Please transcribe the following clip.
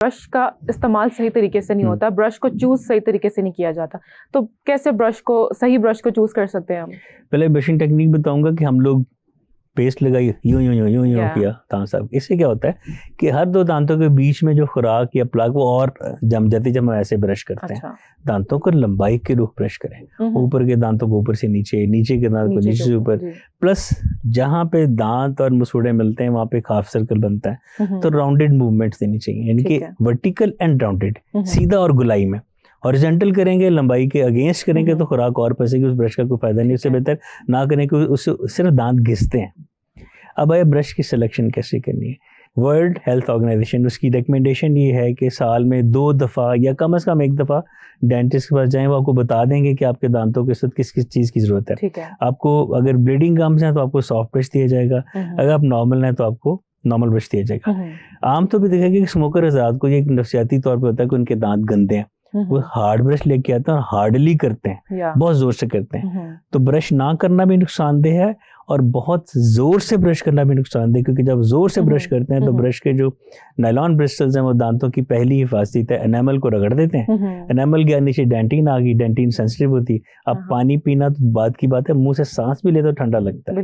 Brush का इस्तेमाल सही तरीके से नहीं होता, ब्रश को चूज सही तरीके से नहीं किया जाता, तो कैसे सही ब्रश को चूज कर सकते हैं हम? पहले ब्रशिंग टेक्निक बताऊंगा कि हम लोग पेस्ट लगाई यूं यूं यूं यूं यूं किया दांत साफ। इससे क्या होता है कि हर दो दांतों के बीच में जो खुराक या प्लग वो और जम जाती, जब हम ऐसे ब्रश करते हैं। दांतों को लंबाई के रूप ब्रश करें, ऊपर के दांतों को ऊपर से नीचे, नीचे के दांत को नीचे से ऊपर, प्लस जहाँ पे दांत और मसूड़े मिलते हैं वहाँ पे एक हाफ सर्कल बनता है, तो राउंडेड मूवमेंट्स देनी चाहिए, यानी कि वर्टिकल एंड राउंडेड, सीधा और गुलाई में। हॉरिजॉन्टल करेंगे, लंबाई के अगेंस्ट करेंगे तो खुराक और फंसेगी, उस ब्रश का कोई फायदा नहीं। उससे बेहतर ना करें कि उससे सिर्फ दांत घिसते हैं। अब आए ब्रश की सिलेक्शन कैसे करनी है। वर्ल्ड हेल्थ ऑर्गेनाइजेशन उसकी रिकमेंडेशन ये है कि साल में 2 दफ़ा या कम से कम 1 दफ़ा डेंटिस्ट के पास जाएं, वो आपको बता देंगे कि आपके दांतों के साथ किस किस चीज़ की ज़रूरत है। आपको अगर ब्लीडिंग गम्स हैं तो आपको सॉफ्ट ब्रश दिया जाएगा, अगर आप नॉर्मल हैं तो आपको नॉर्मल ब्रश दिया जाएगा। आमतौर पर देखा गया कि स्मोकर हज़रात को ये एक नफसियाती तौर पर होता है कि उनके दांत गंदे हैं, वो हार्ड ब्रश लेके आते हैं और हार्डली करते हैं, बहुत जोर से करते हैं। तो ब्रश ना करना भी नुकसानदेह है और बहुत जोर से ब्रश करना भी नुकसानदेह, क्योंकि जब जोर से ब्रश करते हैं तो ब्रश के जो नायलॉन ब्रिस्टल्स हैं वो दांतों की पहली हिफाजत है, एनामल को रगड़ देते हैं। एनामल के नीचे डेंटिन आ गई, डेंटिन सेंसिटिव होती है। अब पानी पीना तो बात की बात है, मुंह से सांस भी ले तो ठंडा लगता है।